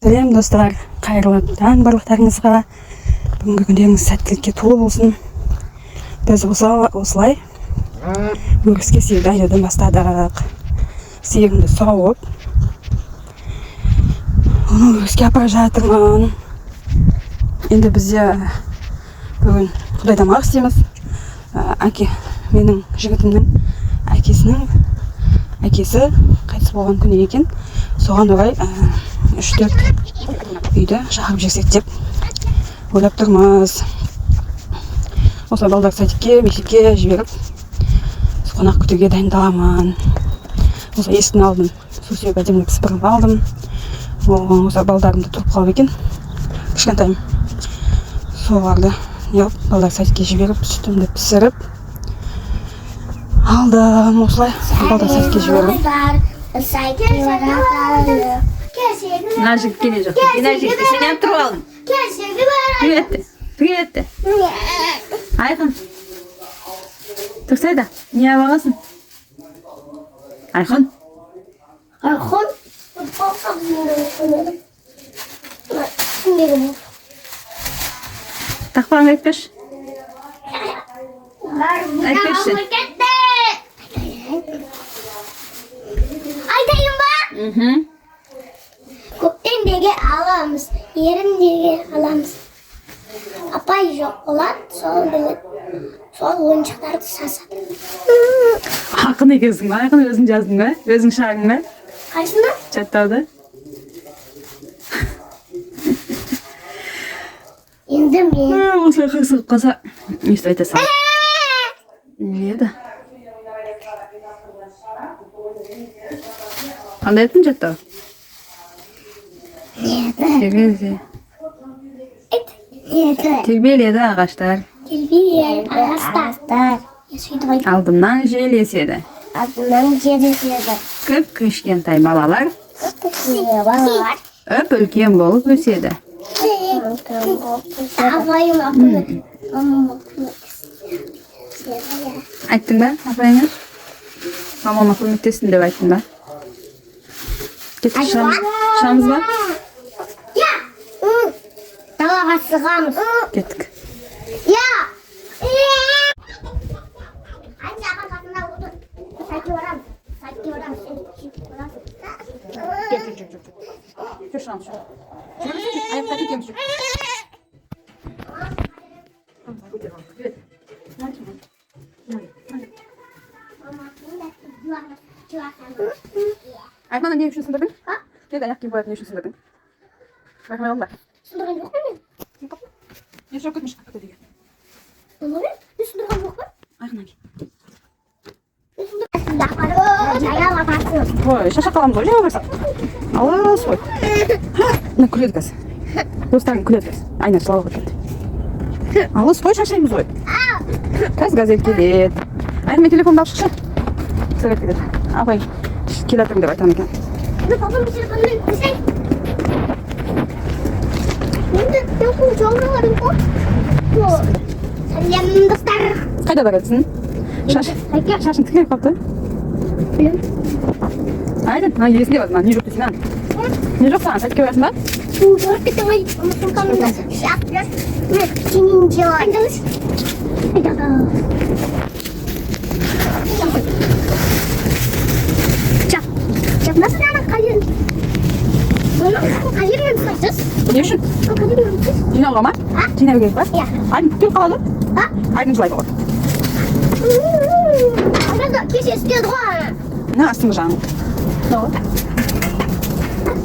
Сәлем достар, қайырлы таң барлықтарыңызға. Бүгінгі күндеріңіз сәттілікке толы болсын. Біз осылай өріске сиырды айдаудан бастадық. Сиырымды сауып, оны өріске апара жатырмын. Енді бізде бүгін құдай тамақ істейміз. Менің жігітімнің әкесі қайтыс болған күні екен. Соған орай 3-4 үйді шақырып жексек деп ойлап тұрмыз. Осылай балдар садикке, мектепке жіберіп, қонақ күтуге дайындаламын. Осылай есіктің алдын су сеуіп әдемілеп сыпырып алдым. Осылай балдарымды тұрып қалып екен. Кішкентайым. Соларды балдар садикке жіберіп, сүтімді пісіріп алдым. Осылай балдар садикке жіберіп. Мына жігіт келе жоқ. Мына жігітті сен әп тұрып алдың. Привет. Айқын. Тұрсайда, не ағасың? Айқын. Тақпағын айтпеш. Айтпеші. Айтайын ба? Көптен берге аламыз, еріндерге аламыз. Апай жоқ болады, сол ойыншықтарды сасады. Ақын екенсің ба? Айқын өзің жаздың ба? Өзің шағың ба? Қайсына? Жаттауды. Енді мен. Осылай қырсығып қалса, өйстіп айтасың. Не еді? Қандай еттің жаттау? Неді? Тербеледі ағаштар. Тербеледі ағаштар. Алдымнан жел еседі. Көп кішкентай балалар өп үлкен болып өседі. Айттың ба апайыңа? Мамама көмектесін деп айттың ба? Кеттік шамыз ба? Далаға сығамыз. Кеттік. Айтмана не үшін сындырдың? Деді аяқ киім қоятын не үшін сындырдың? Байқамай алдың ба? Сындырған жоқ па мен? Не жоқ көтмеш қақыты деген. Мен сындырған жоқ па? Айқынан ки. Ой, шаша қаламыз ғой, жауап берсақ. Алыс ғой. Мына күледі қазір. Достарың күледі қазір. Айнар жылауға кетті. Алыс ғой, шашаймыз ғой. Қазір газель келеді. Айқын мен телефонды алып шықшы. Сырып кетеді. Апай, келатырмын деп айтам екен. Папам телефонмен бізей. Мен бұл жолға барым ғой. Сәлем достар. Қайда барасың? Шашың тікіріп қапты. Айдын, есінде бар, не жоқ дейсің, не жоқ саған, сәтке барасың ба? Жоқ кете ғой, ұмытқанымда. Шапты. Кенен делай. Айдалыс. Nasıl yani kayır? Kayır mı yapacağız? Ne үшін? Kayır mı yapacağız? Жинауға ма? Жинау керек па? Иә. Айдын келіп қалады? Айдын жылай болады. Айдын кеше істеді ғой. На, астыңғы жағын. Нау?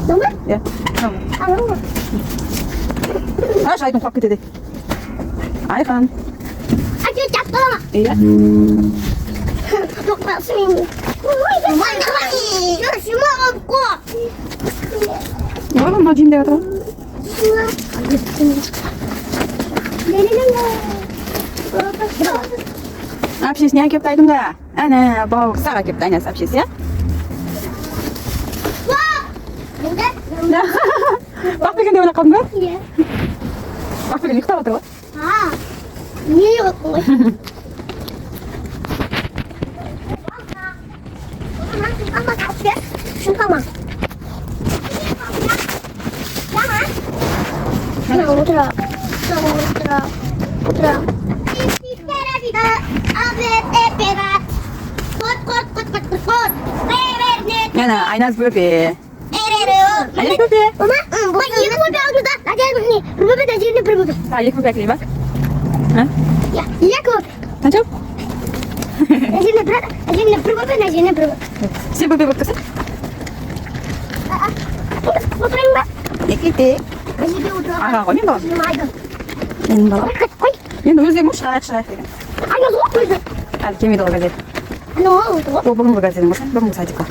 Нау ма? Иә. Нау ма? Аш, айдын құлап кетеді. Айқан. Әке жатталама. Иә. Жоқ қалсын мен. Шыма қап қо. Оған мынау жейін деп жатыр. Әпшесіне әкепті айдың да. Әне, бауыр саға әкепті айнасы әпшесі, иә? Бақбеген деп ойлап қалдың ба? Иә. Бақбеген ұйықтап отыр ғой. Не ұйықтың ғой? Ama kapı. Şunu tamam. отыра. Отыра. Yana Aynaz böbe. Aynaz böbe. Mama, bak yeni böbe aldı da. Hadi ni. Böbe de yeni böbe. Ha, yek böbekli bak. Ha? Ya, yak böbe. Tançam? Yeni böbe, yeni böbe. Sen böbe bakasın. Oturayım ben. Ekiti. Yeni otur. Aha, koyayım da. Maydan. Benim balam. Koy. Енді өзім шайық деген. Ай, зор қойды. Әлі келмейді ғой газет. Ну, вот. Ол бүгінгі газетің болса, бүгінгі сайтика.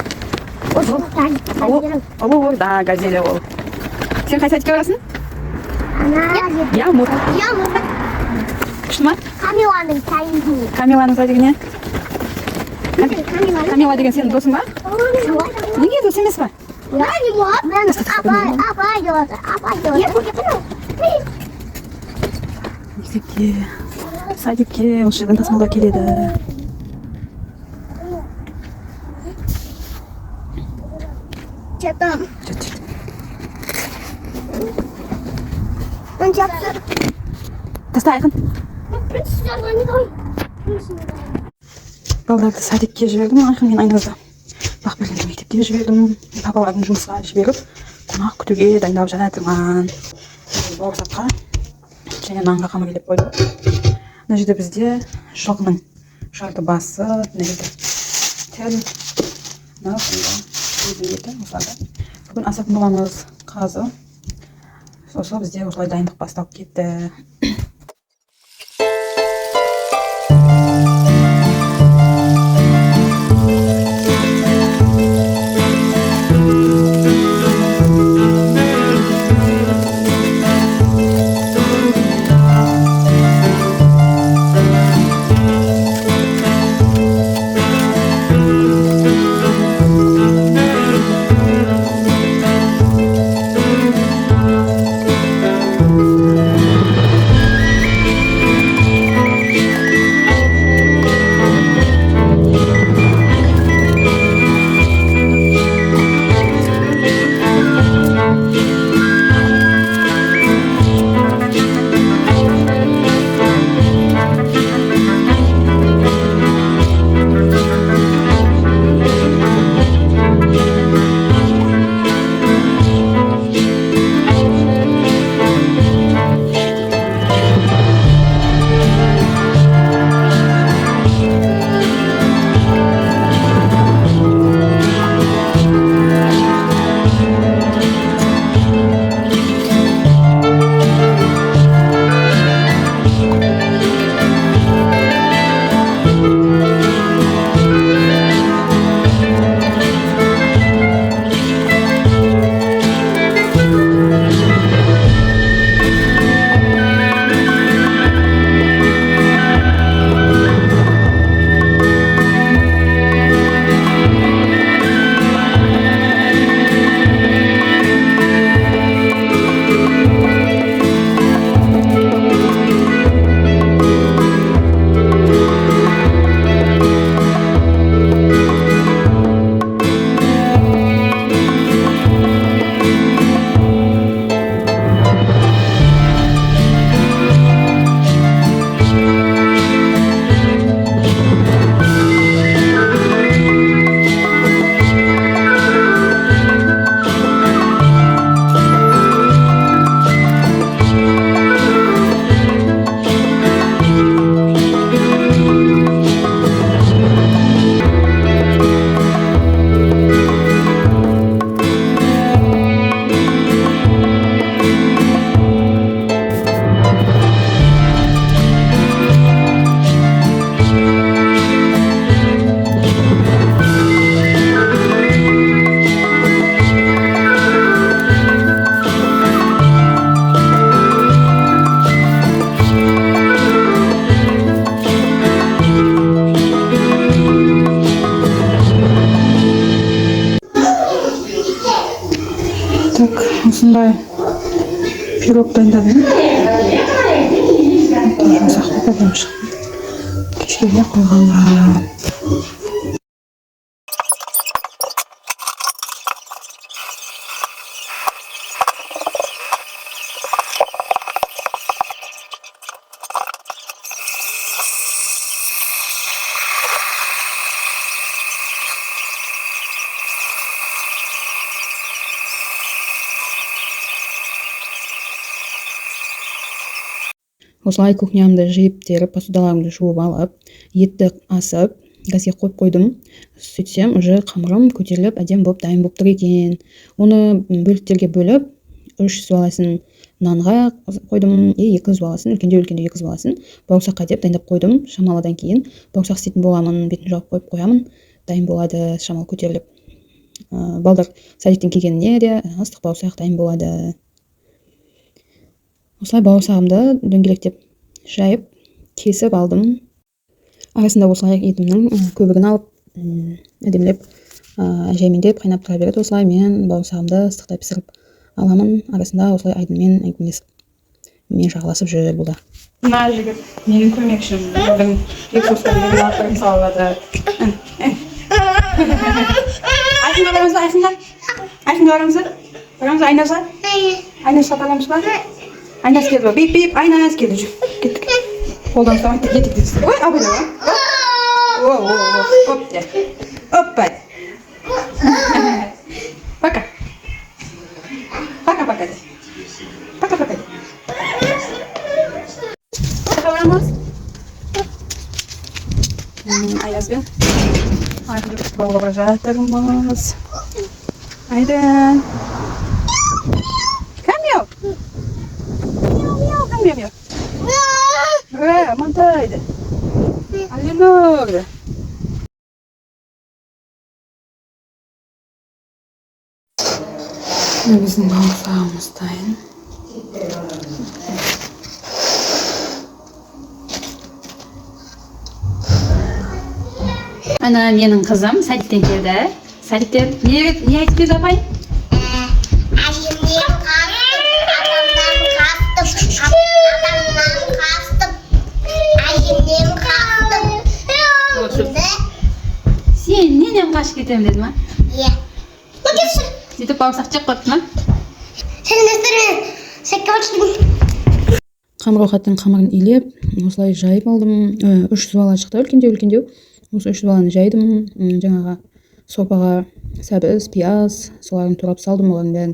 Ол да, газелі ол. Сен қай сайтикке барасың? Я мур. Күшті ма? Камиланың сайты. Камиланың сайтигіне. Камила. Камила деген сенің досың ба? Неге дос емес па? Мектепке, садикке осы жерден тасымалдап келеді. Жетім. Таста айқын. Балдарды садикке жібердім, айқын мен Айназды. Бақбергенді мектепке жібердім. Папалардың жұмысқа жіберіп, қонақ күтуге дайындап жатырмын. Бауырсаққа және нанға қамыр елеп қойдым. Мына жерде бізде жоғының жарты басы, мына жерде тел, мына өзім еті осыларда. Бүгін асатын боламыз қазы. Сосын бізде осылай дайындық басталып кетті. Так, осындай пирог дайындадым. Жұмсақ қойдым шықтым. Кешкеге қойғанға. Осылай кухнямды жиып теріп, посудаларымды жуып алып, етті асып, газге қойып қойдым. Сөйтсем, уже қамырым көтеріліп, әдем болып, дайын болып тұр екен. Оны бөліктерге бөліп, 3 суаласын нанға қойдым, 2 суаласын, үлкендеу 2 суаласын бауырсаққа деп дайындап қойдым. Шамаладан кейін бауырсақ істейтін боламын, бетін жауып қойып қоямын, дайын болады, шамал көтеріліп. Балдар садиктен келгеніне де ыстық бауырсақ дайын болады. Осылай бауырсағымды дөңгелектеп жайып, кесіп алдым. Арасында осылай етімнің көбігін алып, әдемілеп, әжеймендеп қайнап тұра береді. Осылай мен бауырсағымды ыстықтай пісіріп аламын. Арасында осылай Айдынмен әңгімелесіп, мен жағаласып жүр бұлда. Мына жігіт менің көмекшім. Біздің екіосқа деген аттарын салады. Айқынға барамыз ба? Айқынға барамыз ба? Барамыз ба? Айназға? Айназға барамыз ба? Айназ келді ба? Бейп, Айназ келді. Жүр, кеттік. Қолдан ұстамайды, кеттік дейсіз. Ой, абайлы ба? Оп, де. Оппа. Пока. Пока-пока. Пока-пока. Барамыз. Айназбен. Айдын бауға бара жатырмыз. Айдын. Камео. Камео. Мантайды. Алинор. Біздің бауырсағымыз дайын. Ана менің қызым садиктен келді. Садиктен не айтып келді апай? Сен ненен қашып кетемін деді ма? Иә. Сөйтіп бауырсақ жеп қойыпты ма? Қамыр ауқаттың қамырын илеп, осылай жайып алдым. 3 суала шықты, үлкендеу. Осы 3 суаланы жайдым. Жаңаға сорпаға сәбіз, пияз, соларын турап салдым, оған бәрін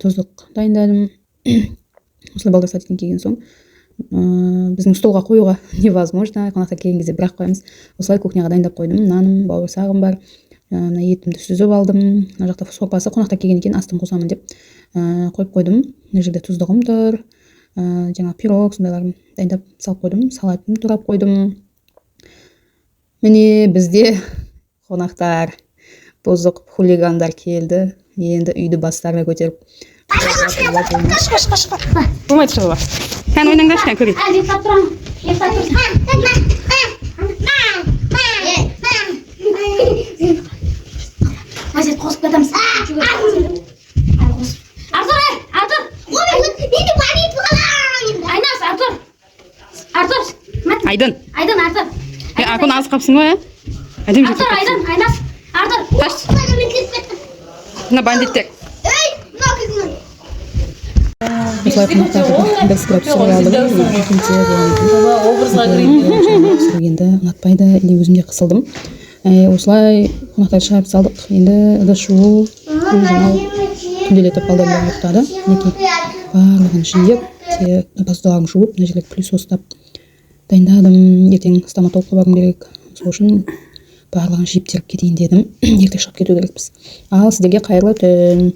тұздық дайындадым. Осылай балдар садиктен келген соң, біздің столға қоюға невозможно, қонақтар келген кезде бірақ қоямыз. Осылай кухняға дайындап қойдым. Наным, бауырсағым бар. Етімді сүзіп алдым. Мына жақта сорпасы қонақтар келген екен, астын қосамын деп қойып қойдым. Мына жерде тұздығым тұр. Жаңа пирог, сондайларын дайындап салып қойдым. Салатын турап қойдым. Міне бізде қонақтар, бұзық хулигандар келді. Енді үйді бастарына көтеріп. Қаш. Болмайды шығыла. Қан ойнаңдаршы, қан көрейік. Азет қосып кетеміз. Артур! Айназ, Артур! Айдын. Артур! Акон алыс қапсың ғой, әдем жетіп қапсың. Айназ, Артур! Қаш. Мына бандиттер. Осылай қонақтарды бір сұрап сұрай алдым. Енді ұнатпайды, или өзімде қысылдым. Осылай қонақтарды шығарып салдық. Енді ыдыс жуу, түнделетіп балдарым ұйықтады. Мінекей барлығын жиып, посудаларын жуып, мына жерлерді плюс ұстап дайындадым. Ертең стоматологқа барғым керек. Сол үшін барлығын жиып теріп кетейін дедім. Ерте шығып кету керекпіз. Ал сіздерге қайырлы түн.